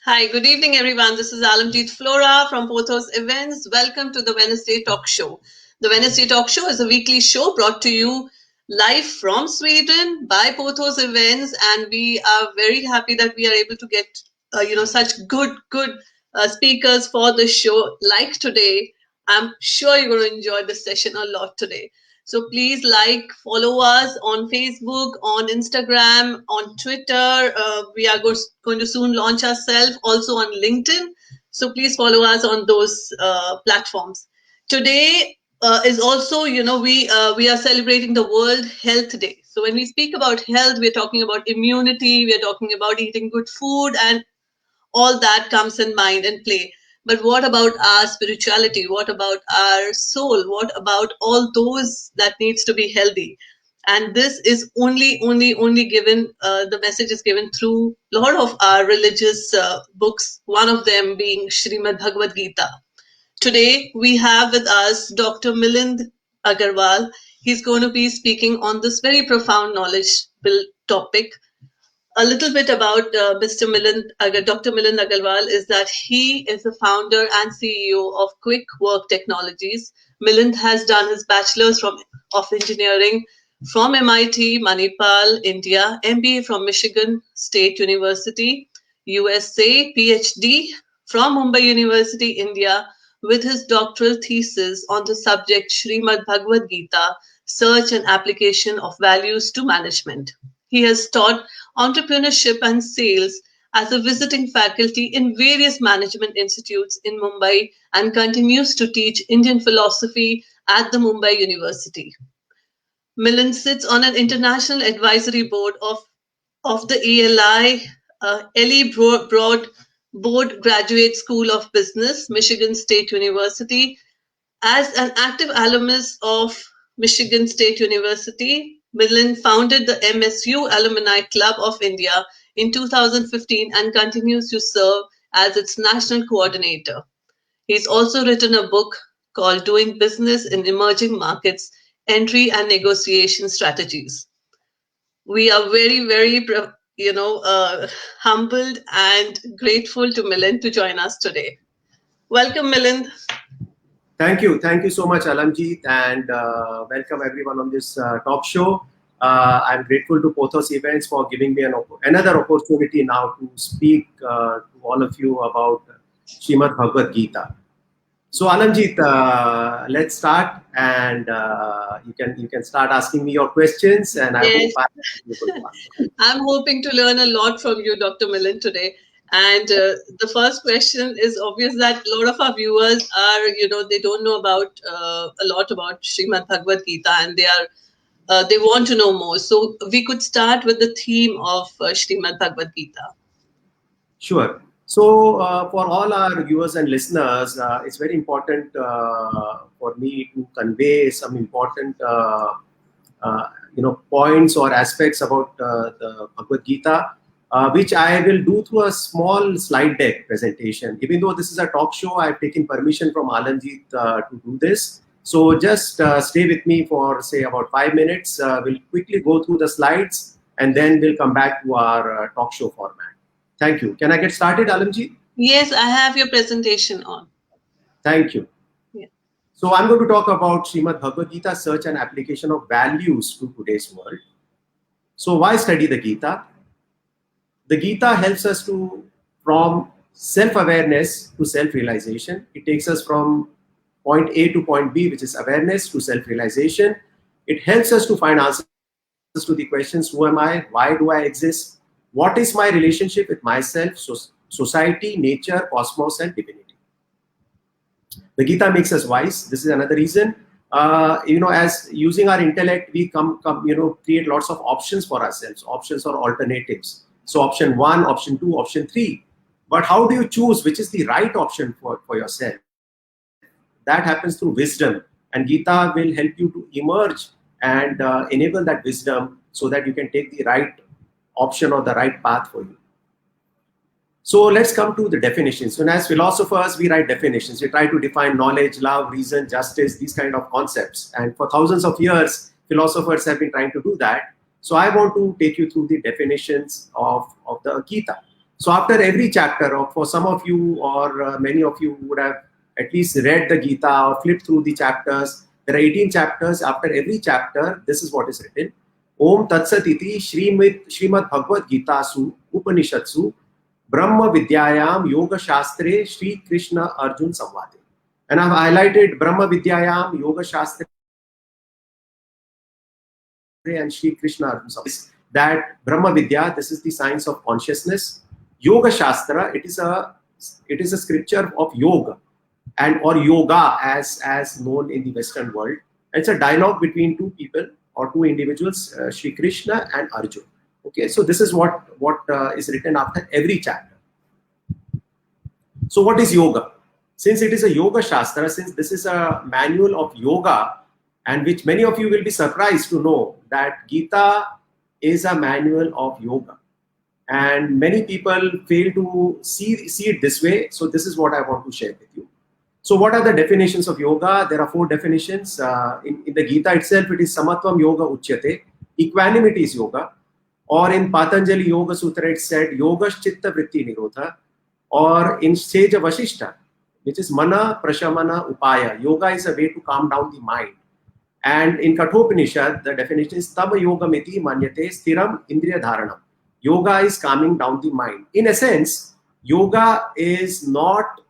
Hi, good evening, everyone. This is Alamjeet Flora from Pothos Events. Welcome to the Wednesday Talk Show. The Wednesday Talk Show is a weekly show brought to you live from Sweden by Pothos Events, and we are very happy that we are able to get such good speakers for the show. Like today, I'm sure you're going to enjoy the session a lot today. So please follow us on Facebook, on Instagram, on Twitter. We are going to soon launch ourselves also on LinkedIn. So please follow us on those platforms. Today is also, we are celebrating the World Health Day. So when we speak about health, we're talking about immunity, we're talking about eating good food, and all that comes in mind and play. But what about our spirituality? What about our soul? What about all those that needs to be healthy? And this is only given, the message is given through a lot of our religious books, one of them being Srimad Bhagavad Gita. Today we have with us Dr. Milind Agarwal. He's going to be speaking on this very profound knowledge built topic. A little bit about Dr. Milind Agarwal is that he is the founder and CEO of Quick Work Technologies. Milind has done his bachelor's of engineering from MIT, Manipal, India, MBA from Michigan State University, USA, PhD from Mumbai University, India, with his doctoral thesis on the subject Srimad Bhagavad Gita, Search and Application of Values to Management. He has taught entrepreneurship and sales as a visiting faculty in various management institutes in Mumbai and continues to teach Indian philosophy at the Mumbai University. Milind sits on an international advisory board of the ELI, Ellie Broad Board Graduate School of Business, Michigan State University. As an active alumnus of Michigan State University, Milind founded the MSU Alumni Club of India in 2015 and continues to serve as its national coordinator. He's also written a book called Doing Business in Emerging Markets, Entry and Negotiation Strategies. We are very, humbled and grateful to Milind to join us today. Welcome, Milind. Thank you so much, Alamjeet, and welcome everyone on this talk show. I'm grateful to Pothos Events for giving me another opportunity now to speak to all of you about Srimad Bhagavad Gita. So Alamjeet, let's start, and you can start asking me your questions, and I Yes. hope I'm hoping to learn a lot from you, Dr. Milind, today. And the first question is obvious that a lot of our viewers are, they don't know about a lot about Srimad Bhagavad Gita, and they want to know more. So we could start with the theme of Srimad Bhagavad Gita. Sure. So for all our viewers and listeners, it's very important for me to convey some important points or aspects about the Bhagavad Gita, which I will do through a small slide deck presentation. Even though this is a talk show, I've taken permission from Alamjeet to do this. So just stay with me for, say, about 5 minutes. We'll quickly go through the slides, and then we'll come back to our talk show format. Thank you. Can I get started, Alamjeet? Yes, I have your presentation on. Thank you. Yeah. So I'm going to talk about Srimad Bhagavad Gita, search and application of values to today's world. So why study the Gita? The Gita helps us from self-awareness to self-realization. It takes us from point A to point B, which is awareness, to self-realization. It helps us to find answers to the questions: who am I? Why do I exist? What is my relationship with myself, society, nature, cosmos, and divinity? The Gita makes us wise. This is another reason. As using our intellect, we create lots of options for ourselves, options or alternatives. So option 1, option 2, option 3. But how do you choose which is the right option for yourself? That happens through wisdom. And Gita will help you to emerge and enable that wisdom so that you can take the right option or the right path for you. So let's come to the definitions. So as philosophers, we write definitions. We try to define knowledge, love, reason, justice, these kind of concepts. And for thousands of years, philosophers have been trying to do that. So I want to take you through the definitions of the Gita. So after every chapter, or for some of you or many of you would have at least read the Gita or flipped through the chapters. There are 18 chapters. After every chapter, this is what is written. Om Tat Sat iti Srimad Bhagavad Gita Su Upanishadsu Brahma Vidyayam Yoga Shastre Shri Krishna Arjun Samvade. And I've highlighted Brahma Vidyayam Yoga Shastre and Shri Krishna Arjun Samvade. That Brahma Vidya, this is the science of consciousness. Yoga Shastra, it is a scripture of yoga and or yoga as known in the Western world. It's a dialogue between two people or two individuals, Shri Krishna and Arjun. Okay, so this is what is written after every chapter. So what is yoga? Since it is a yoga shastra, since this is a manual of yoga, and which many of you will be surprised to know that Gita is a manual of yoga. And many people fail to see it this way. So this is what I want to share with you. So what are the definitions of yoga? There are 4 definitions. In the Gita itself, it is Samatvam Yoga Uchyate. Equanimity is yoga. Or in Patanjali Yoga Sutra, it said Yoga's Chitta Vritti Nirodha. Or in Sage Vasishta, which is Mana Prashamana Upaya. Yoga is a way to calm down the mind. And in Kathopanishad, the definition is Tama Yoga Miti Manyate Stiram Indriya Dharanam. Yoga is calming down the mind. In a sense, yoga is not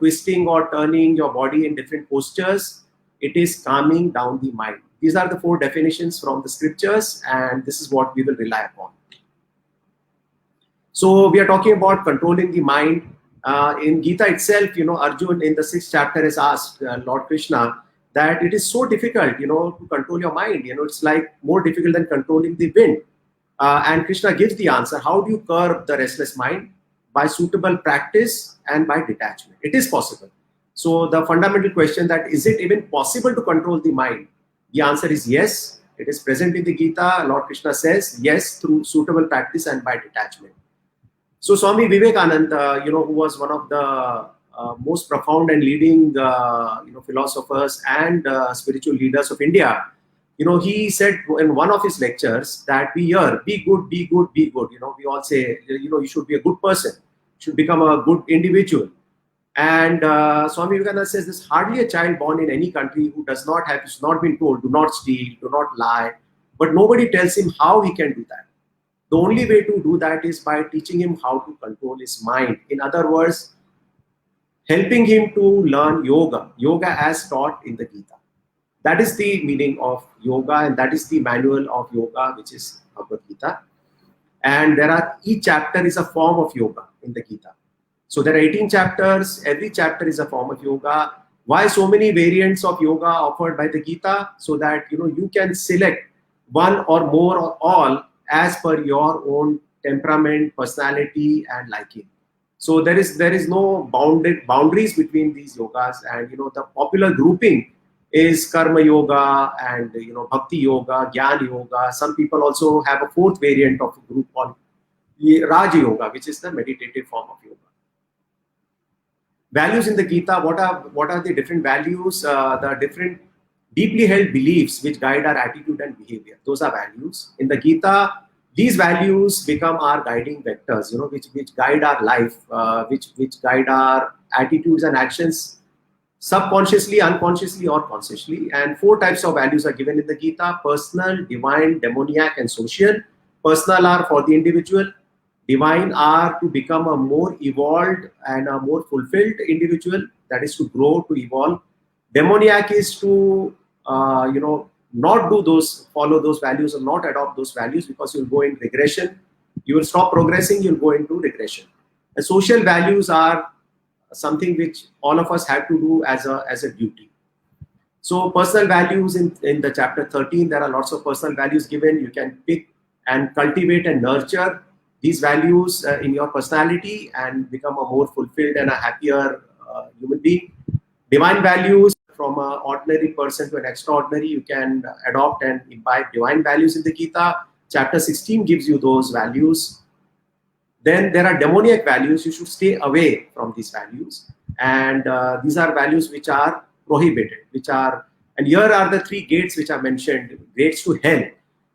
twisting or turning your body in different postures. It is calming down the mind. These are the 4 definitions from the scriptures, and this is what we will rely upon. So we are talking about controlling the mind. In Gita itself, Arjun in the 6th chapter has asked Lord Krishna that it is so difficult, to control your mind. It's like more difficult than controlling the wind. And Krishna gives the answer. How do you curb the restless mind? By suitable practice and by detachment. It is possible. So the fundamental question that is it even possible to control the mind? The answer is yes. It is present in the Gita. Lord Krishna says yes through suitable practice and by detachment. So Swami Vivekananda, who was one of the most profound and leading philosophers and spiritual leaders of India, he said in one of his lectures that we hear, be good, be good, be good. We all say, you should be a good person, should become a good individual. And Swami Vivekananda says there's hardly a child born in any country who has not been told, do not steal, do not lie. But nobody tells him how he can do that. The only way to do that is by teaching him how to control his mind. In other words, helping him to learn yoga as taught in the Gita. That is the meaning of yoga, and that is the manual of yoga, which is Bhagavad Gita. And each chapter is a form of yoga in the Gita. So there are 18 chapters. Every chapter is a form of yoga. Why so many variants of yoga offered by the Gita? So that you can select one or more or all as per your own temperament, personality, and liking. So there is no boundaries between these yogas, and the popular grouping is Karma Yoga and Bhakti Yoga, Jnana Yoga. Some people also have a 4th variant of a group called Raja Yoga, which is the meditative form of yoga. Values in the Gita. What are the different values? The different deeply held beliefs which guide our attitude and behavior. Those are values. In the Gita, these values become our guiding vectors, which guide our life, which guide our attitudes and actions, subconsciously, unconsciously, or consciously. And 4 types of values are given in the Gita: personal, divine, demoniac, and social. Personal are for the individual. Divine are to become a more evolved and a more fulfilled individual, that is to grow, to evolve. Demoniac is to, not follow those values or not adopt those values, because you'll go in regression. You will stop progressing, you'll go into regression. And social values are something which all of us have to do as a duty. So personal values in the chapter 13, there are lots of personal values given. You can pick and cultivate and nurture these values in your personality and become a more fulfilled and a happier human being. Divine values, from an ordinary person to an extraordinary, you can adopt and imbibe divine values in the Gita. Chapter 16 gives you those values. Then there are demoniac values. You should stay away from these values. And these are values which are prohibited, and here are the 3 gates which are mentioned: gates to hell,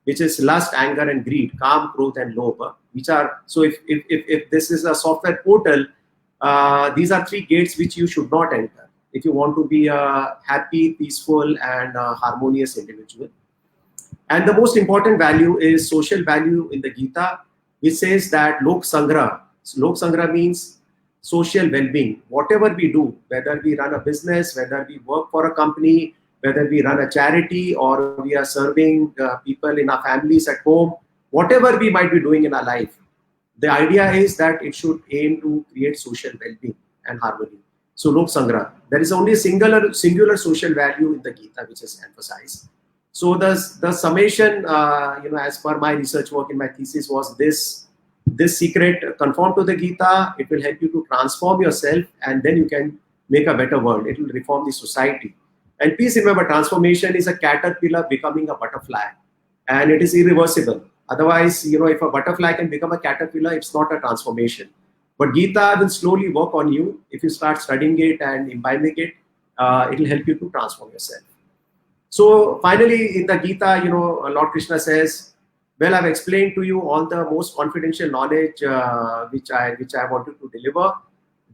which is lust, anger, and greed, Kam, Krodh, and Lobha. which are, so if this is a software portal, these are 3 gates which you should not enter if you want to be a happy, peaceful, and harmonious individual. And the most important value is social value in the Gita, which says that Lok Sangra. So Lok Sangra means social well-being. Whatever we do, whether we run a business, whether we work for a company, whether we run a charity, or we are serving people in our families at home, whatever we might be doing in our life, the idea is that it should aim to create social well-being and harmony. So Lok Sangra. There is only a singular social value in the Gita which is emphasized. So the summation, as per my research work in my thesis, was this secret: conform to the Gita. It will help you to transform yourself, and then you can make a better world. It will reform the society. And please remember, transformation is a caterpillar becoming a butterfly, and it is irreversible. Otherwise, if a butterfly can become a caterpillar, it's not a transformation. But Gita will slowly work on you. If you start studying it and imbibing it, it will help you to transform yourself. So finally, in the Gita, Lord Krishna says, well, I've explained to you all the most confidential knowledge which I wanted to deliver.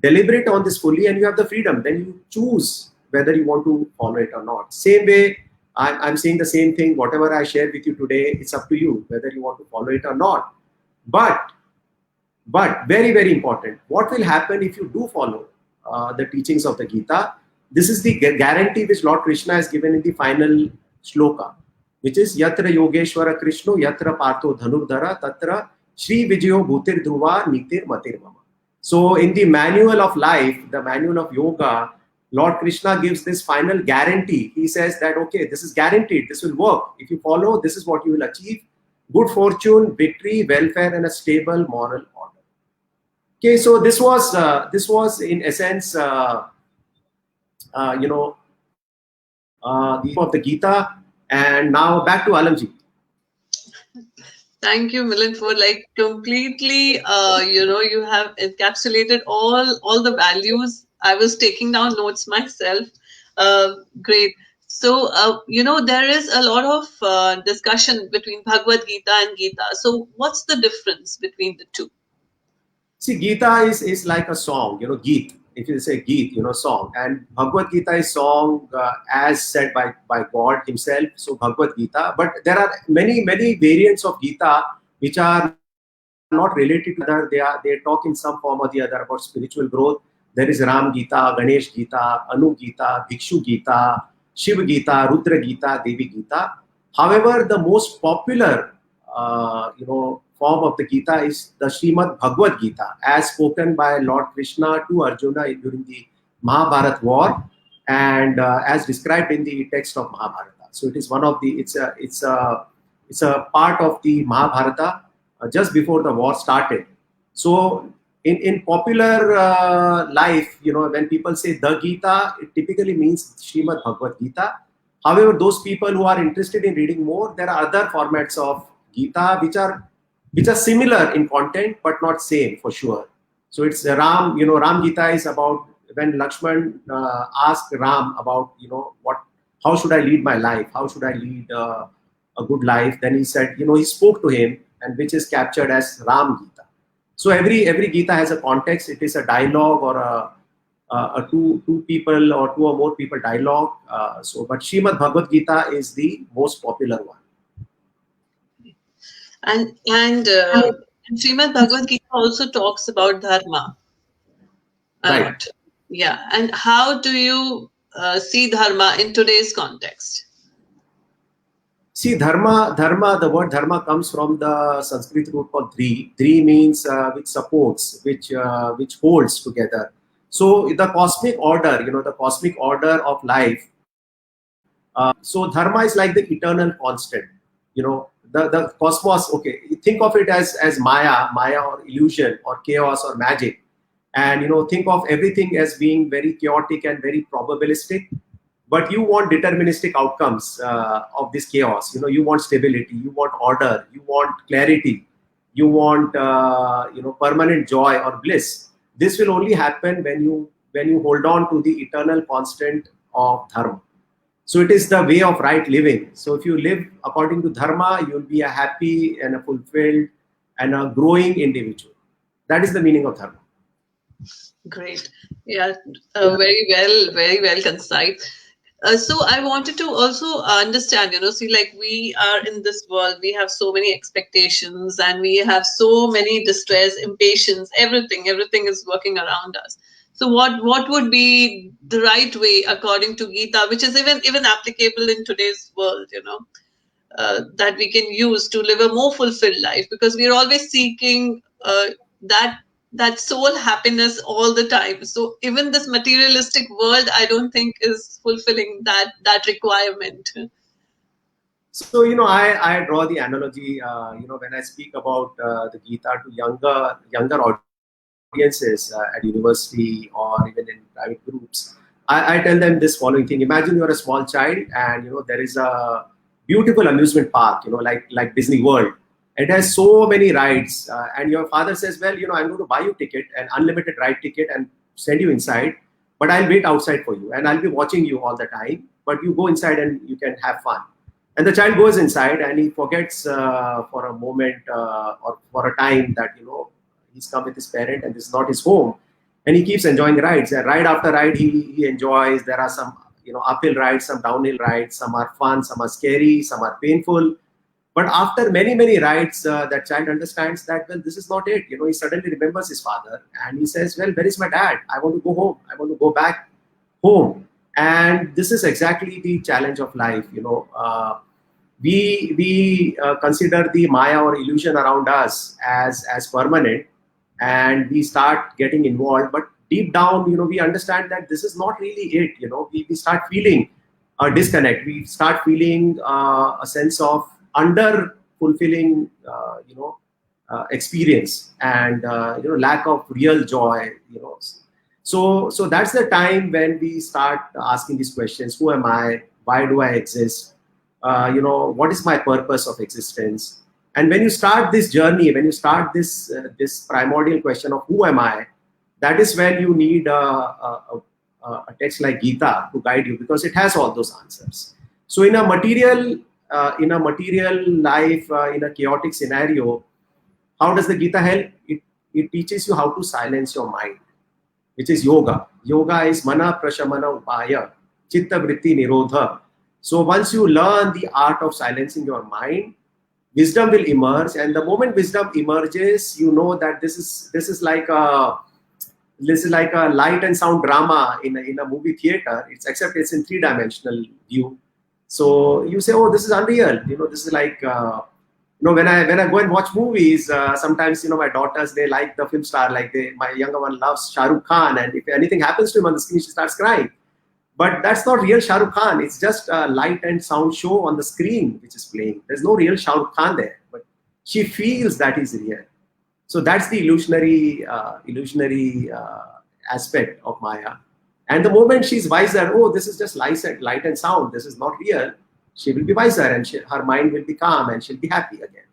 Deliberate on this fully, and you have the freedom. Then you choose whether you want to follow it or not. Same way, I'm saying the same thing. Whatever I shared with you today, it's up to you whether you want to follow it or not. But very, very important, what will happen if you do follow the teachings of the Gita? This is the guarantee which Lord Krishna has given in the final shloka, which is Yatra Yogeshwara Krishno, Yatra Partho Dhanurdhara, Tatra Shri Vijayo Bhutir Dhruva Nitir Matir Mama. So in the manual of life, the manual of yoga, Lord Krishna gives this final guarantee. He says that, okay, this is guaranteed, this will work. If you follow, this is what you will achieve: good fortune, victory, welfare, and a stable moral order. Okay, so this was in essence, the of the Gita. And now back to Alamji. Thank you, Milind, for completely, you have encapsulated all the values. I was taking down notes myself. Great. So, there is a lot of discussion between Bhagavad Gita and Gita. So what's the difference between the two? See, Gita is like a song, Geet. If you say Geet, song. And Bhagavad Gita is song as said by God himself. So Bhagavad Gita. But there are many variants of Gita which are not related to other. They talk in some form or the other about spiritual growth. There is Ram Gita, Ganesh Gita, Anu Gita, Bhikshu Gita, Shiva Gita, Rudra Gita, Devi Gita. However, the most popular, form of the Gita is the Srimad Bhagavad Gita, as spoken by Lord Krishna to Arjuna during the Mahabharata war, and as described in the text of Mahabharata. So it is one of the, it's a part of the Mahabharata just before the war started. So in popular life, when people say the Gita, it typically means Srimad Bhagavad Gita. However, those people who are interested in reading more, there are other formats of Gita which are similar in content but not same for sure. So it's Ram, Ram Gita is about when Lakshman asked Ram about, how should I lead my life? How should I lead a good life? Then he said, he spoke to him, and which is captured as Ram Gita. So every Gita has a context. It is a dialogue or a two people or two or more people dialogue. But Srimad Bhagavad Gita is the most popular one. And Srimad Bhagavad Gita also talks about dharma. Right. Yeah. And how do you see dharma in today's context? See, dharma, the word dharma comes from the Sanskrit root called dhri. Dhri means which supports, which holds together. So the cosmic order, the cosmic order of life. So dharma is like the eternal constant. The cosmos. Okay, think of it as Maya or illusion or chaos or magic, and think of everything as being very chaotic and very probabilistic. But you want deterministic outcomes of this chaos. You want stability, you want order, you want clarity, you want permanent joy or bliss. This will only happen when you hold on to the eternal constant of dharma. So it is the way of right living. So if you live according to dharma, you'll be a happy and a fulfilled and a growing individual. That is the meaning of dharma. Great. Yeah, very well concise. So I wanted to also understand, see, like we are in this world, we have so many expectations and we have so many distress, impatience, everything is working around us. So what would be the right way according to Gita, which is even applicable in today's world, that we can use to live a more fulfilled life, because we are always seeking that that soul happiness all the time. So even this materialistic world, I don't think is fulfilling that requirement. So, I draw the analogy, when I speak about the Gita to younger audiences at university or even in private groups, I tell them this following thing. Imagine you're a small child and, there is a beautiful amusement park, like Disney World. It has so many rides, and your father says, well, I'm going to buy you ticket, an unlimited ride ticket, and send you inside, but I'll wait outside for you and I'll be watching you all the time, but you go inside and you can have fun. And the child goes inside and he forgets for a moment or for a time that, he's come with his parent and this is not his home. And he keeps enjoying rides. And ride after ride, he enjoys. There are some, uphill rides, some downhill rides. Some are fun, some are scary, some are painful. But after many, many rides, that child understands that, well, this is not it. He suddenly remembers his father and he says, well, where is my dad? I want to go home. I want to go back home. And this is exactly the challenge of life. We consider the Maya or illusion around us as permanent, and we start getting involved. But deep down, we understand that this is not really it. We start feeling a disconnect. We start feeling a sense of under fulfilling, experience, and lack of real joy. So that's the time when we start asking these questions: Who am I? Why do I exist? What is my purpose of existence? And when you start this journey, when you start this primordial question of who am I, that is when you need a text like Gita to guide you, because it has all those answers. So in a material life, in a chaotic scenario, how does the Gita help? It teaches you how to silence your mind, which is yoga. Yoga is mana prashamana upaya, chitta vritti nirodha. So once you learn the art of silencing your mind, wisdom will emerge. And the moment wisdom emerges, you know that this is like a light and sound drama in a movie theater. Except it's in 3-dimensional view. So you say, oh, this is unreal. This is like when I go and watch movies, sometimes my daughters, they like the film star, my younger one loves Shah Rukh Khan, and if anything happens to him on the screen, she starts crying. But that's not real Shah Rukh Khan. It's just a light and sound show on the screen which is playing. There's no real Shah Rukh Khan there, but she feels that is real. So that's the illusionary aspect of Maya. And the moment she's wiser, oh, this is just light and sound, this is not real, she will be wiser, and her mind will be calm and she'll be happy again.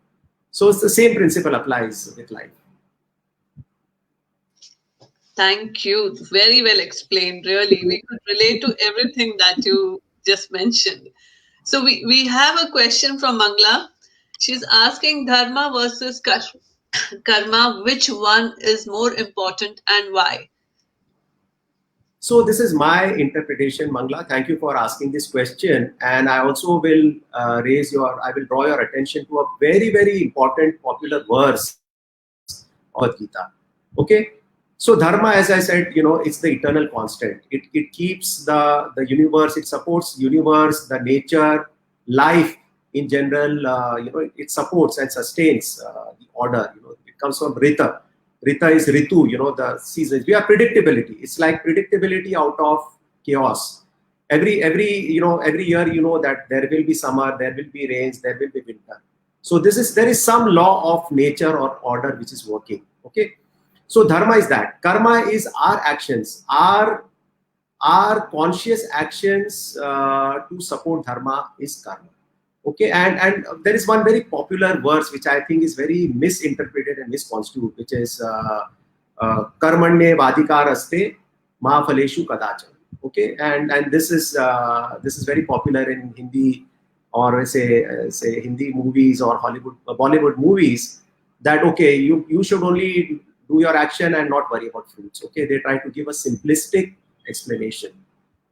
So it's the same principle applies with life. Thank you. Very well explained, really. We could relate to everything that you just mentioned. So we have a question from Mangla. She's asking dharma versus karma, which one is more important and why? So this is my interpretation, Mangla. Thank you for asking this question. And I also will I will draw your attention to a very, very important popular verse of Gita. Okay. So dharma, as I said, it's the eternal constant. It keeps the universe, it supports universe, the nature, life in general. It supports and sustains the order. It comes from Rita. Rita is Ritu, the seasons. We have predictability. It's like predictability out of chaos. Every year, that there will be summer, there will be rains, there will be winter. So there is some law of nature or order which is working. Okay. So dharma is that. Karma is our actions, our conscious actions to support dharma is karma. Okay, and there is one very popular verse which I think is very misinterpreted and misconstrued, which is karmanye vadikar aste ma phaleshu kadachan. Okay, and this is very popular in Hindi, or say Hindi movies or Bollywood movies. that, okay, you should only do your action and not worry about fruits. Okay, they try to give a simplistic explanation.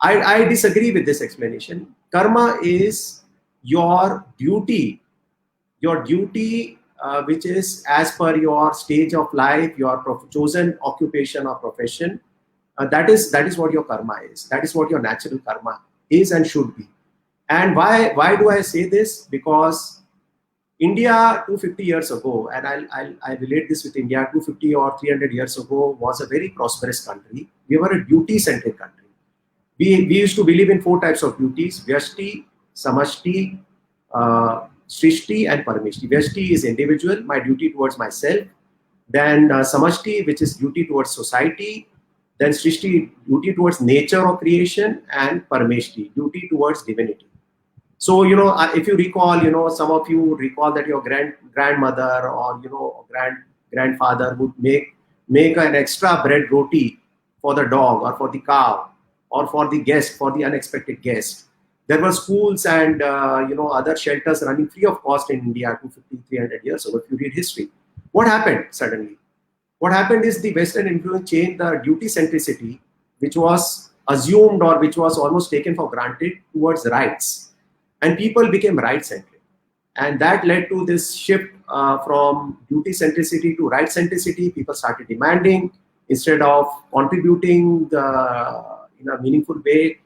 I disagree with this explanation. Karma is your duty, which is as per your stage of life, your chosen occupation or profession. That is what your karma is. That is what your natural karma is and should be. And why do I say this? Because India 250 years ago, and I relate this with India 250 or 300 years ago, was a very prosperous country. We were a duty-centric country. We used to believe in 4 types of duties: Vyashti, Samashti, Srishti, and Parameshti. Vyashti is individual, my duty towards myself. Then Samashti, which is duty towards society. Then Srishti, duty towards nature or creation, and Parameshti, duty towards divinity. So, if you recall, some of you recall that your grandmother or grandfather would make an extra bread roti for the dog or for the cow or for the guest, for the unexpected guest. There were schools and other shelters running free of cost in India 250, 300 years ago. If you read history, what happened suddenly? What happened is the Western influence changed the duty centricity, which was assumed or which was almost taken for granted, towards rights. And people became right-centric. And that led to this shift from duty centricity to right centricity. People started demanding instead of contributing in a meaningful way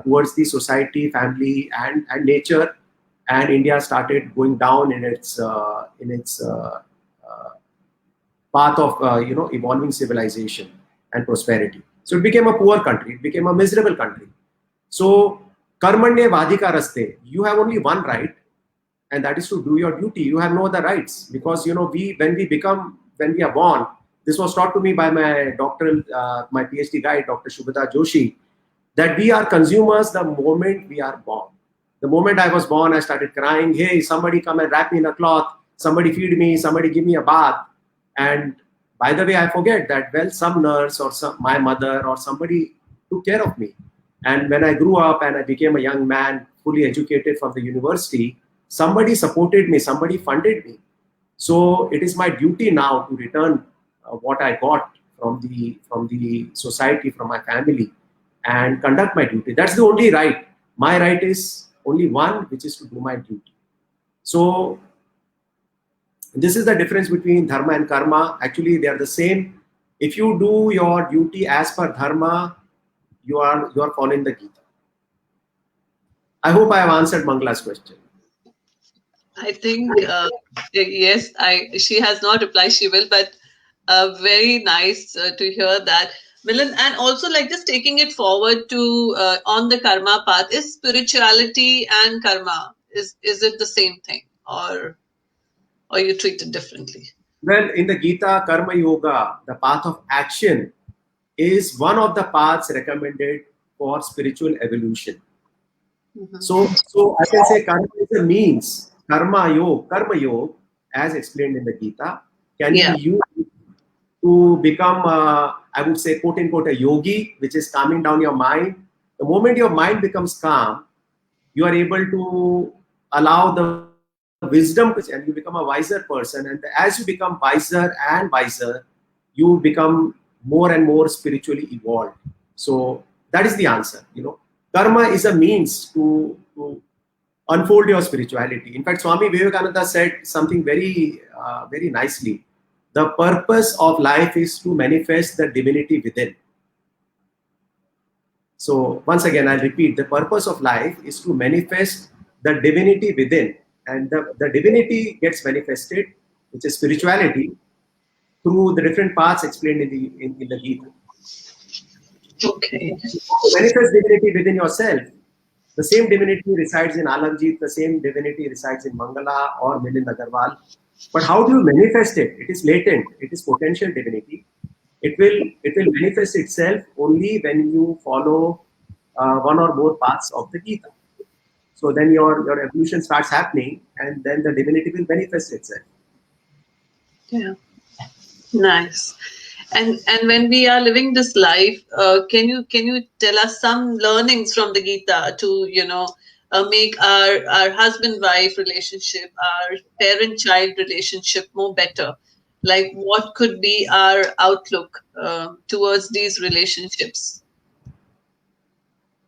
towards the society, family, and nature. And India started going down in its path of evolving civilization and prosperity. So it became a poor country. It became a miserable country. So Karmanye Vadhikaraste, you have only one right, and that is to do your duty. You have no other rights, because when we are born, this was taught to me by my my PhD guide, Dr. Shubhada Joshi, that we are consumers the moment we are born. The moment I was born, I started crying, hey, somebody come and wrap me in a cloth, somebody feed me, somebody give me a bath. And by the way, I forget that, well, some nurse or my mother or somebody took care of me. And when I grew up and I became a young man, fully educated from the university, somebody supported me, somebody funded me. So it is my duty now to return what I got from the society, from my family, and conduct my duty. That's the only right. My right is only one, which is to do my duty. So this is the difference between dharma and karma. Actually, they are the same. If you do your duty as per dharma, you are following the Gita. I hope I have answered Mangala's question. I think yes. She has not replied. She will, but very nice to hear that, Milind. And also, like, just taking it forward to on the karma path, is spirituality and karma, is it the same thing, or you treat it differently? Well, in the Gita, Karma Yoga, the path of action, is one of the paths recommended for spiritual evolution. Mm-hmm. So I can say karma is a means. Karma yoga, as explained in the Gita, can be used to become, I would say, quote unquote, a yogi, which is calming down your mind. The moment your mind becomes calm, you are able to allow the wisdom, and you become a wiser person. And as you become wiser and wiser, you become more and more spiritually evolved. So that is the answer. Karma is a means to unfold your spirituality. In fact, Swami Vivekananda said something very, very nicely. The purpose of life is to manifest the divinity within. So once again, I'll repeat, the purpose of life is to manifest the divinity within. And the divinity gets manifested, which is spirituality, through the different paths explained in the Gita. Okay. To manifest divinity within yourself, the same divinity resides in Alamjit, the same divinity resides in Mangala or Milind Agarwal. But how do you manifest it? It is latent. It is potential divinity. It will manifest itself only when you follow one or more paths of the Gita. So then your evolution starts happening, and then the divinity will manifest itself. Yeah, nice. And when we are living this life, can you tell us some learnings from the Gita to make our husband-wife relationship, our parent-child relationship more better? Like, what could be our outlook towards these relationships?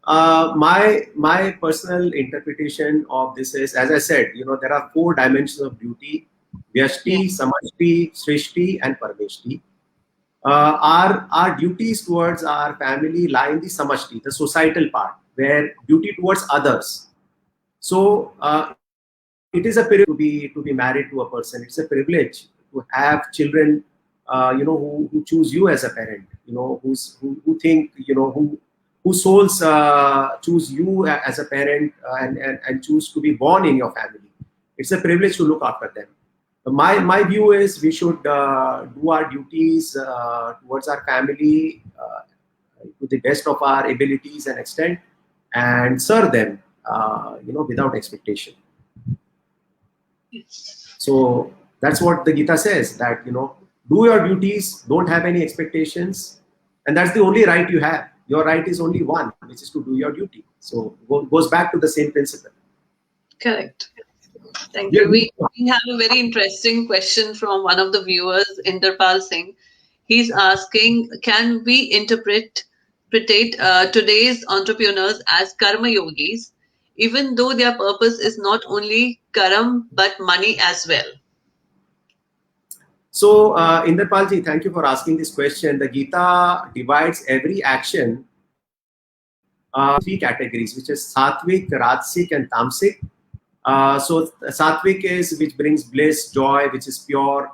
My personal interpretation of this is, as I said, there are 4 dimensions of beauty: Yeah. Vyashti, Samashti, Srishti, and Parmeshti. Our duties towards our family lie in the Samashti, the societal part, where duty towards others. So it is a privilege to be married to a person. It's a privilege to have children, who choose you as a parent. Who think, whose souls choose you as a parent, and choose to be born in your family. It's a privilege to look after them. My view is we should do our duties towards our family to the best of our abilities and extent, and serve them, without expectation. So that's what the Gita says, that, do your duties, don't have any expectations, and that's the only right you have. Your right is only one, which is to do your duty. So goes back to the same principle. Correct. Thank Yeah. you. We have a very interesting question from one of the viewers, Inderpal Singh. He's asking, can we interpret today's entrepreneurs as karma yogis, even though their purpose is not only karam but money as well? So, Inderpalji, thank you for asking this question. The Gita divides every action 3 categories, which is sattvic, rajasic, and tamasic. So, sattvic is which brings bliss, joy, which is pure,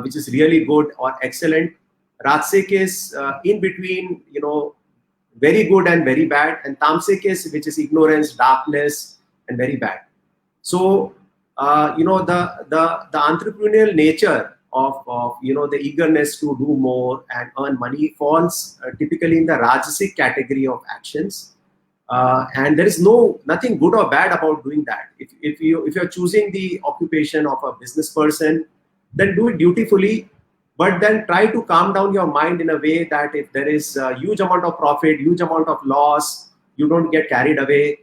which is really good or excellent. Rajasic is in between, very good and very bad, and tamasic is which is ignorance, darkness, and very bad. So, the entrepreneurial nature of the eagerness to do more and earn money falls typically in the rajasic category of actions, and there is nothing good or bad about doing that. If you're choosing the occupation of a business person, then do it dutifully, but then try to calm down your mind in a way that if there is a huge amount of profit, huge amount of loss, you don't get carried away.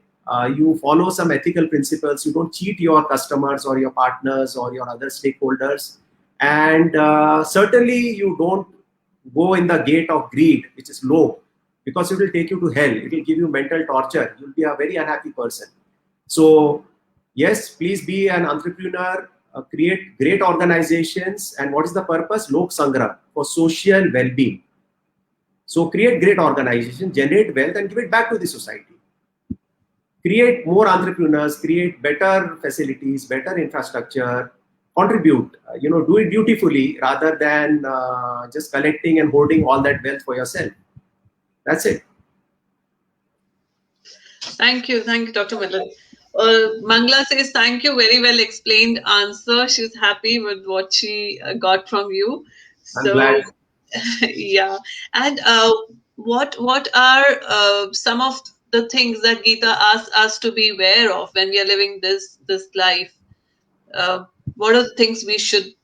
You follow some ethical principles. You don't cheat your customers or your partners or your other stakeholders. And certainly you don't go in the gate of greed, which is low, because it will take you to hell. It will give you mental torture. You'll be a very unhappy person. So yes, please be an entrepreneur, create great organizations. And what is the purpose? Lok Sangrah, for social well-being. So create great organizations, generate wealth, and give it back to the society. Create more entrepreneurs, create better facilities, better infrastructure, contribute, do it dutifully rather than just collecting and hoarding all that wealth for yourself. That's it. Thank you, Dr. Millan. Mangla says, thank you, very well explained answer. She's happy with what she got from you. I'm glad. Yeah. And what are some of the things that Gita asks us to be aware of when we are living this life? What are the things we should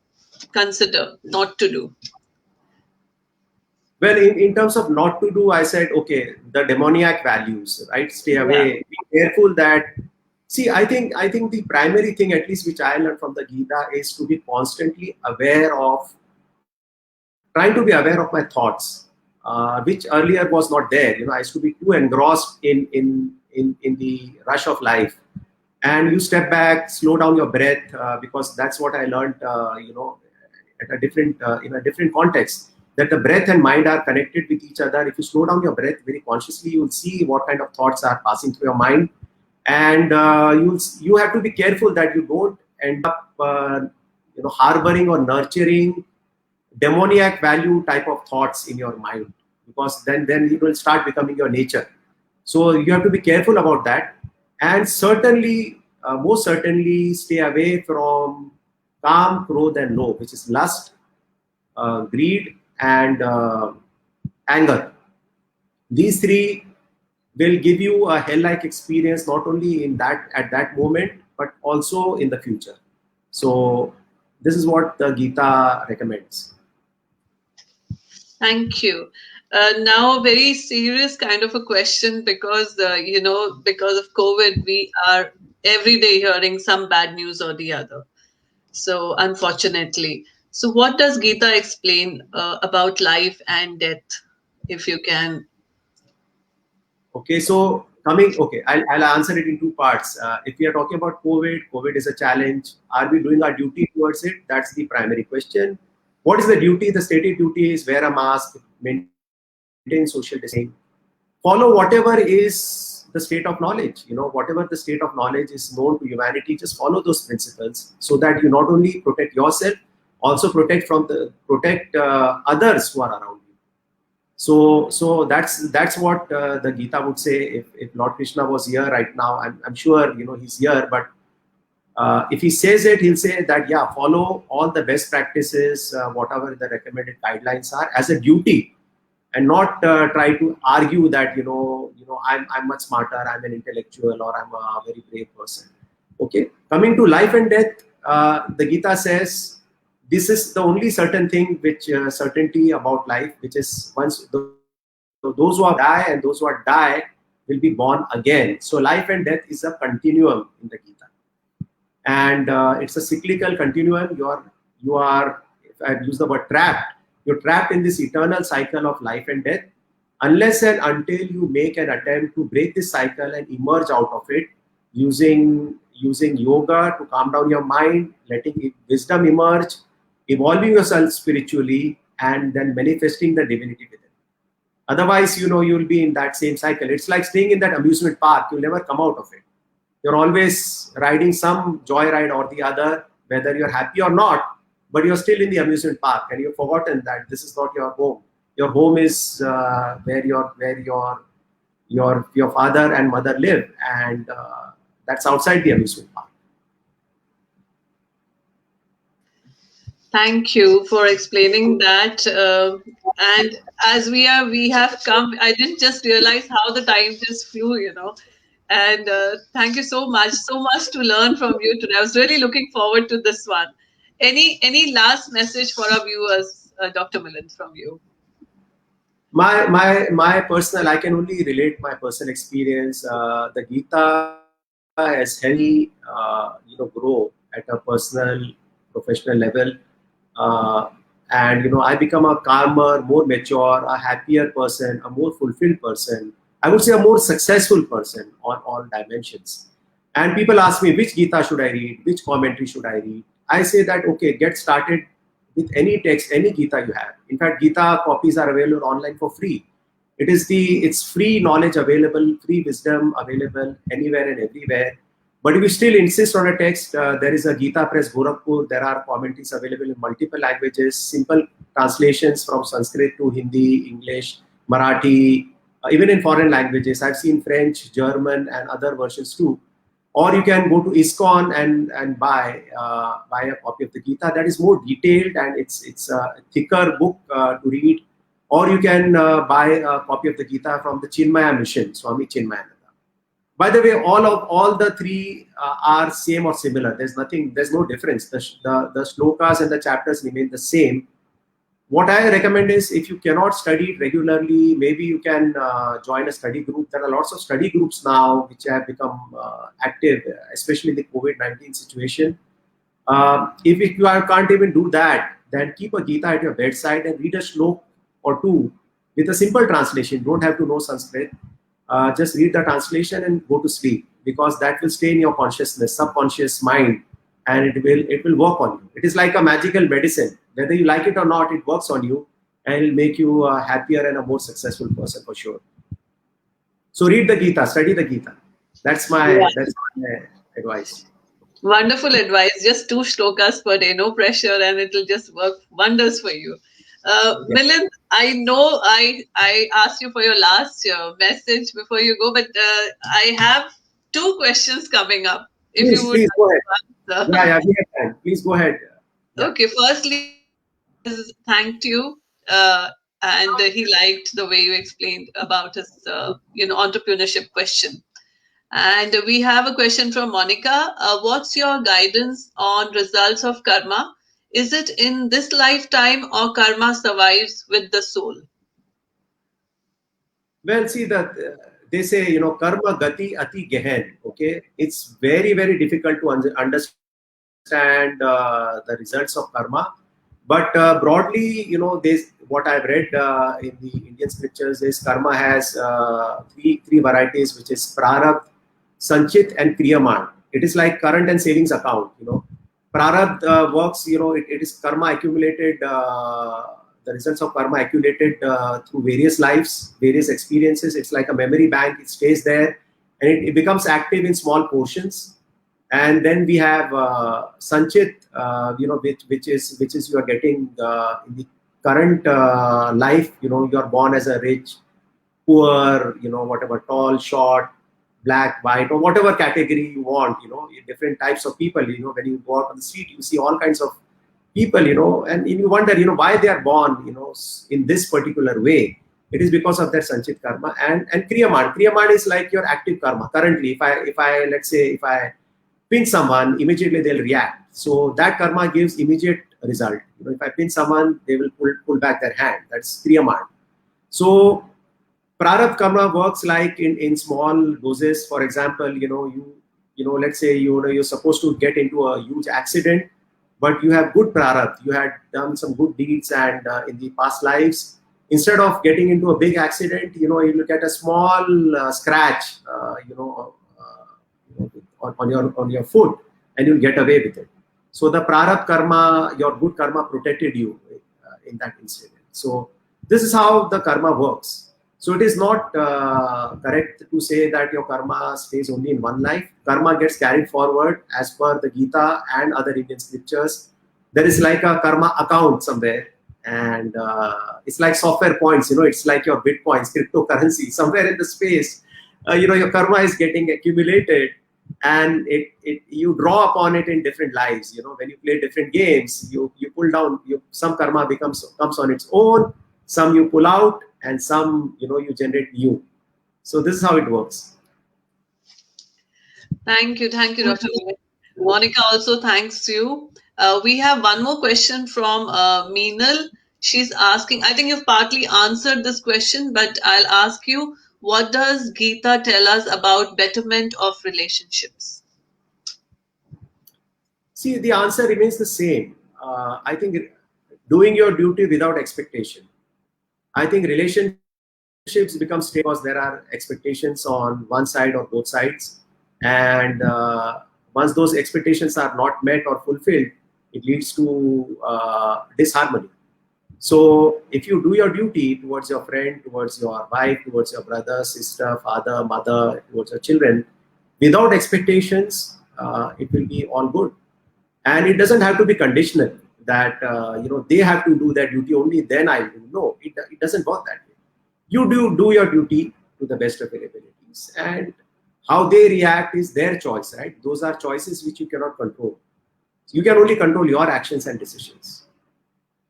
consider not to do? Well, in terms of not to do, I said, okay, the demoniac values, right? Stay away. Yeah. Be careful that. See, I think the primary thing, at least which I learned from the Gita, is to be constantly aware of, trying to be aware of my thoughts, which earlier was not there. I used to be too engrossed in the rush of life. And you step back, slow down your breath, because that's what I learned, at a different in a different context. That the breath and mind are connected with each other. If you slow down your breath very consciously, you will see what kind of thoughts are passing through your mind, and you have to be careful that you don't end up harboring or nurturing demoniac value type of thoughts in your mind, because then it will start becoming your nature. So you have to be careful about that, and certainly, most certainly, stay away from Kam, Krodh, and Lobh, which is lust, greed, and anger. These 3 will give you a hell-like experience, not only at that moment, but also in the future. So this is what the Gita recommends. Thank you. Now, a very serious kind of a question because, because of COVID, we are every day hearing some bad news or the other. So, unfortunately. So, what does Gita explain about life and death, if you can? Okay, so I'll answer it in two parts. If we are talking about COVID, COVID is a challenge. Are we doing our duty towards it? That's the primary question. What is the duty? The stated duty is wear a mask, maintain social distancing, follow whatever is the state of knowledge. Whatever the state of knowledge is known to humanity, just follow those principles so that you not only protect yourself, also protect others who are around you. So that's what the Gita would say. If Lord Krishna was here right now, I'm sure he's here. But if he says it, he'll say that yeah, follow all the best practices, whatever the recommended guidelines are, as a duty, and not try to argue that I'm much smarter, I'm an intellectual, or I'm a very brave person. Okay, coming to life and death, the Gita says this is the only certain thing which certainty about life, which is once those who are die and those who are die will be born again. So life and death is a continuum in the Gita, and it's a cyclical continuum. You are, if I use the word trapped, you're trapped in this eternal cycle of life and death, unless and until you make an attempt to break this cycle and emerge out of it using yoga to calm down your mind, letting wisdom emerge, evolving yourself spiritually, and then manifesting the divinity within. Otherwise, you'll be in that same cycle. It's like staying in that amusement park. You'll never come out of it. You're always riding some joyride or the other, whether you're happy or not, but you're still in the amusement park, and you've forgotten that this is not your home. Your home is where your father and mother live, and that's outside the amusement park. Thank you for explaining that. And as we have come, I didn't just realize how the time just flew. And thank you so much to learn from you today. I was really looking forward to this one. Any last message for our viewers, Dr. Milind, from you? My personal, I can only relate my personal experience. The Gita has helped me grow at a personal, professional level. uh, and I become a calmer, more mature, a happier person, a more fulfilled person. I would say a more successful person on all dimensions. And people ask me, which Gita should I read, which commentary should I read? I say that okay, get started with any text, any Gita you have. In fact, Gita copies are available online for free. It's free knowledge available, free wisdom available anywhere and everywhere. But if you still insist on a text, there is a Gita Press Gorakhpur. There are commentaries available in multiple languages, simple translations from Sanskrit to Hindi, English, Marathi, even in foreign languages. I've seen French, German, and other versions too. Or you can go to ISKCON and buy a copy of the Gita that is more detailed, and it's a thicker book to read. Or you can buy a copy of the Gita from the Chinmaya Mission, Swami Chinmayananda. By the way, all the three are same or similar. There's no difference. The shlokas and the chapters remain the same. What I recommend is, if you cannot study it regularly, maybe you can join a study group. There are lots of study groups now which have become active, especially in the COVID-19 situation. If can't even do that, then keep a Gita at your bedside and read a shlok or two with a simple translation. You don't have to know Sanskrit. Just read the translation and go to sleep, because that will stay in your consciousness, subconscious mind, and it will work on you. It is like a magical medicine. Whether you like it or not, it works on you, and it'll make you a happier and a more successful person for sure. So read the Gita, study the Gita. That's my advice. Wonderful advice. Just 2 shlokas per day, no pressure, and it'll just work wonders for you. Yeah. Milind, I know I asked you for your last message before you go, but I have 2 questions coming up. If you would Please go ahead. answer. Yeah, we have time. Please go ahead. Yeah. Okay, firstly, thanked you, and he liked the way you explained about his, entrepreneurship question. And we have a question from Monica. What's your guidance on results of karma? Is it in this lifetime or karma survives with the soul? Well, see that they say, you know, karma gati ati gehen. Okay, it's very, very difficult to understand the results of karma. But broadly, you know, this what I've read in the Indian scriptures is karma has three varieties, which is prarabdha, sanchit, and kriyaman. It is like current and savings account. You know, prarabdha works. You know, it is karma accumulated. The results of karma accumulated through various lives, various experiences. It's like a memory bank. It stays there, and it becomes active in small portions. And then we have sanchit, you know, which is you are getting in the current life. You know, you are born as a rich, poor, you know, whatever, tall, short, black, white, or whatever category you want. You know, different types of people. You know, when you go out on the street, you see all kinds of people. You know, and you wonder, you know, why they are born, you know, in this particular way. It is because of their sanchit karma. And kriyaman. Kriyaman is like your active karma. Currently, if I let's say if I pin someone, immediately they'll react. So that karma gives immediate result. You know, if I pin someone, they will pull back their hand. That's kriyaman. So prarabdha karma works like in small doses. For example, you know, let's say you're supposed to get into a huge accident, but you have good prarabdha. You had done some good deeds, and in the past lives, instead of getting into a big accident, you know, you look at a small scratch, on your foot, and you'll get away with it. So the prarabdha karma, your good karma protected you in that incident. So this is how the karma works. So it is not correct to say that your karma stays only in one life. Karma gets carried forward as per the Gita and other Indian scriptures. There is like a karma account somewhere, and it's like software points. You know, it's like your bitcoins, cryptocurrency. Somewhere in the space, you know, your karma is getting accumulated, and you draw upon it in different lives. You know, when you play different games, you pull down. Some karma comes on its own. Some you pull out, and some, you know, you generate new. So this is how it works. Thank you, Dr. Monica also thanks you. We have one more question from Meenal. She's asking, I think you've partly answered this question, but I'll ask you, what does Gita tell us about betterment of relationships? See, the answer remains the same. I think doing your duty without expectation. I think relationships become stable because there are expectations on one side or both sides. And once those expectations are not met or fulfilled, it leads to disharmony. So if you do your duty towards your friend, towards your wife, towards your brother, sister, father, mother, towards your children, without expectations, it will be all good. And it doesn't have to be conditional that you know, they have to do their duty only, then I will. No, it doesn't work that way. You do your duty to the best of your abilities, and how they react is their choice, right? Those are choices which you cannot control. You can only control your actions and decisions.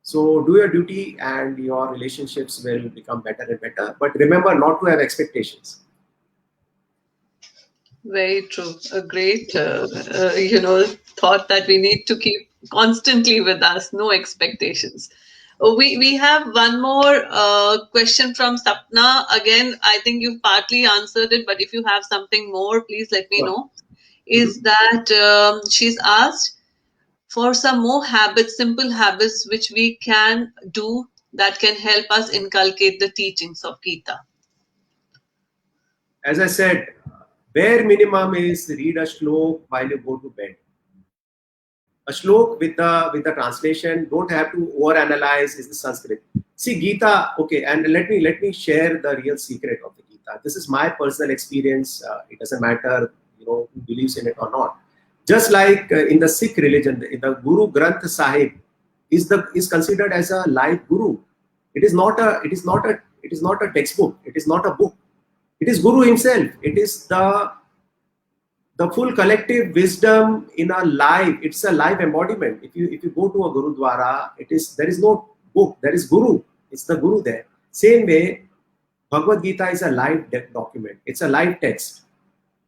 So do your duty, and your relationships will become better and better. But remember not to have expectations. Very true. A great, thought that we need to keep constantly with us. No expectations. We have one more question from Sapna. Again, I think you've partly answered it, but if you have something more, please let me know. Is that she's asked for some more habits, simple habits, which we can do that can help us inculcate the teachings of Gita. As I said, bare minimum is read a shlok while you go to bed. A shlok with the translation. Don't have to overanalyze. Is the Sanskrit? See Gita. Okay, and let me share the real secret of the Gita. This is my personal experience. It doesn't matter, you know, who believes in it or not. Just like in the Sikh religion, the Guru Granth Sahib is considered as a life guru. It is not a textbook. It is not a book. It is Guru himself. It is the full collective wisdom in a life. It's a live embodiment. If you go to a Gurudwara, there is no book. There is Guru. It's the Guru there. Same way, Bhagavad Gita is a live document. It's a live text.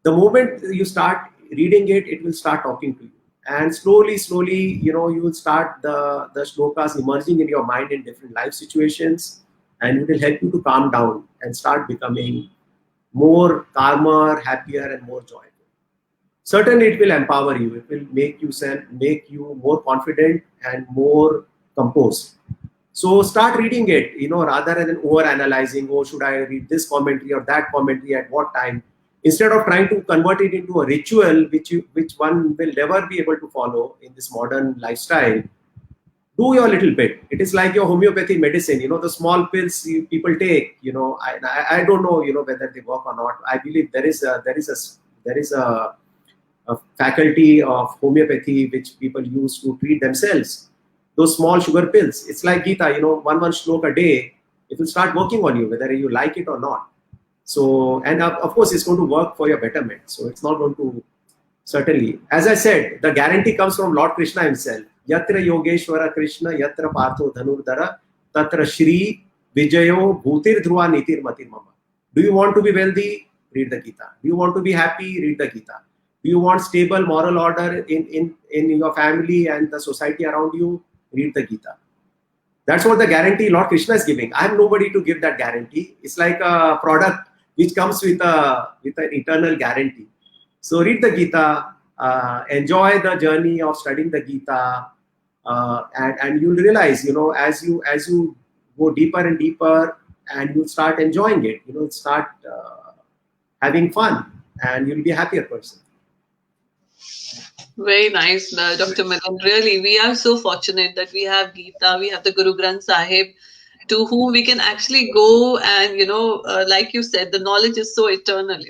The moment you start reading it, it will start talking to you. and slowly, you will start the shlokas emerging in your mind in different life situations, and it will help you to calm down and start becoming more calmer, happier, and more joyful. Certainly, it will empower you. It will make you more confident and more composed. So start reading it, rather than over analyzing. Oh, should I read this commentary or that commentary at what time? Instead of trying to convert it into a ritual, which one will never be able to follow in this modern lifestyle, do your little bit. It is like your homeopathy medicine. The small pills people take. I don't know, whether they work or not. I believe there is a faculty of homeopathy which people use to treat themselves. Those small sugar pills. It's like Gita. One shlok a day. It will start working on you, whether you like it or not. So, and of course, it's going to work for your betterment. So it's not going to. Certainly, as I said, the guarantee comes from Lord Krishna himself. Yatra Yogeshwara Krishna, Yatra Partho Dhanurdhara, Tatra Shri Vijayo Bhutir Dhruva Nitir Matir Mama. Do you want to be wealthy? Read the Gita. Do you want to be happy? Read the Gita. Do you want stable moral order in your family and the society around you? Read the Gita. That's what the guarantee Lord Krishna is giving. I have nobody to give that guarantee. It's like a product which comes with an eternal guarantee. So read the Gita, enjoy the journey of studying the Gita, and you'll realize, as you go deeper and deeper, and you'll start enjoying it. Start having fun, and you'll be a happier person. Very nice, Dr. Milan. Really, we are so fortunate that we have Gita, we have the Guru Granth Sahib, to whom we can actually go and, like you said, the knowledge is so eternal.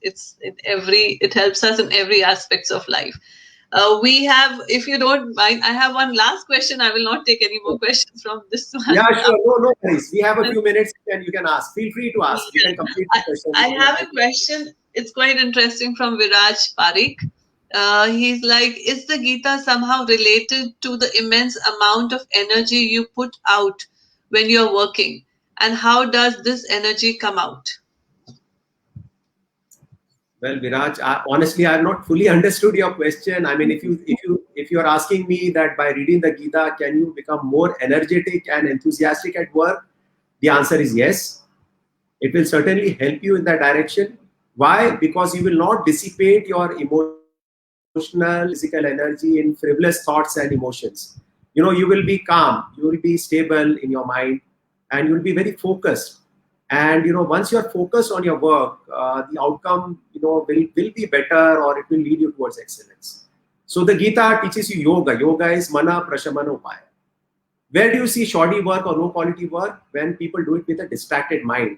It helps us in every aspects of life. We have, if you don't mind, I have one last question. I will not take any more questions from this one. Yeah, sure. No worries. We have a few minutes and you can ask. Feel free to ask. You can complete the question. I have a question. It's quite interesting from Viraj Parikh. He's like, is the Gita somehow related to the immense amount of energy you put out when you're working? And how does this energy come out? Well, Viraj, honestly, I have not fully understood your question. I mean, if you are asking me that by reading the Gita, can you become more energetic and enthusiastic at work? The answer is yes. It will certainly help you in that direction. Why? Because you will not dissipate your emotional, physical energy in frivolous thoughts and emotions. You will be calm, you will be stable in your mind, and you will be very focused. And once you are focused on your work, the outcome will be better, or it will lead you towards excellence. So the Gita teaches you yoga. Yoga is mana prashamana upaya. Where do you see shoddy work or low quality work? When people do it with a distracted mind.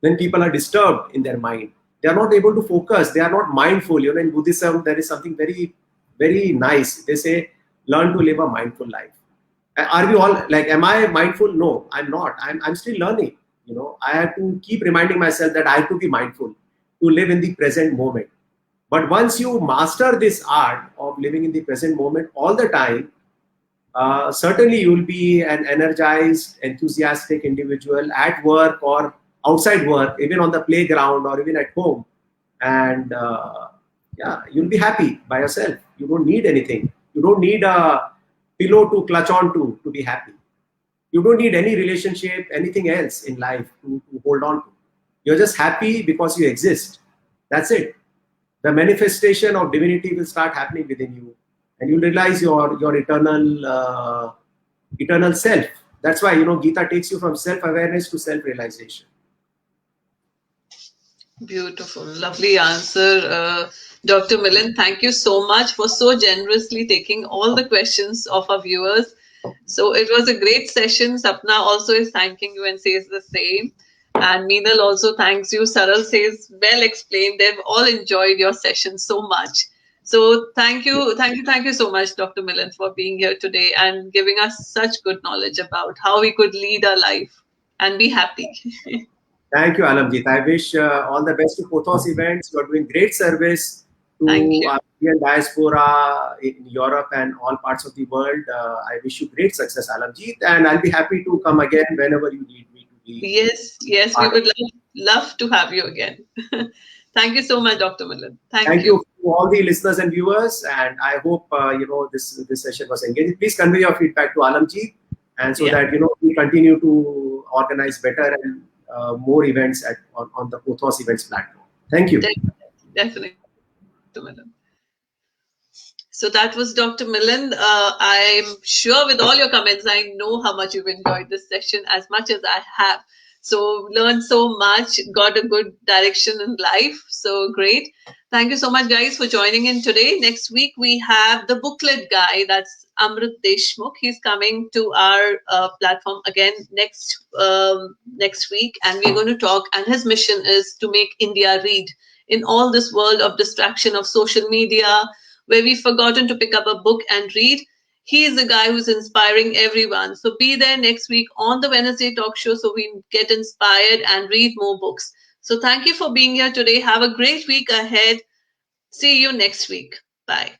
When people are disturbed in their mind, they are not able to focus. They are not mindful. In Buddhism, there is something very, very nice. They say, learn to live a mindful life. Are we all like, am I mindful? No, I'm not. I'm still learning. I have to keep reminding myself that I have to be mindful, to live in the present moment. But once you master this art of living in the present moment all the time, certainly you will be an energized, enthusiastic individual at work or outside work, even on the playground or even at home. And you'll be happy by yourself. You don't need anything. You don't need a pillow to clutch on to be happy. You don't need any relationship, anything else in life to hold on to. You're just happy because you exist. That's it. The manifestation of divinity will start happening within you, and you'll realize your eternal self. That's why Gita takes you from self-awareness to self-realization. Beautiful, lovely answer, Dr. Milan. Thank you so much for so generously taking all the questions of our viewers. So it was a great session. Sapna also is thanking you and says the same. And Meenal also thanks you. Saral says, well explained. They've all enjoyed your session so much. So thank you so much, Dr. Milan, for being here today and giving us such good knowledge about how we could lead our life and be happy. Thank you, Alamjit. I wish all the best to Pothos Events. You are doing great service to our Indian diaspora in Europe and all parts of the world. I wish you great success, Alamjit, and I'll be happy to come again whenever you need me to be. Yes, we would love to have you again. Thank you so much, Dr. Milind. Thank you to all the listeners and viewers, and I hope this session was engaging. Please convey your feedback to Alamjeet, and so that we continue to organize better and more events on the Pothos Events platform. Thank you. Definitely, Dr. Milind. So that was Dr. Milind. I'm sure with all your comments, I know how much you've enjoyed this session as much as I have. So learned so much, got a good direction in life. So great. Thank you so much, guys, for joining in today. Next week, we have the booklet guy. That's Amrit Deshmukh. He's coming to our platform again next week. And we're going to talk. And his mission is to make India read in all this world of distraction of social media, where we've forgotten to pick up a book and read. He is the guy who's inspiring everyone. So be there next week on the Wednesday Talk Show so we get inspired and read more books. So thank you for being here today. Have a great week ahead. See you next week. Bye.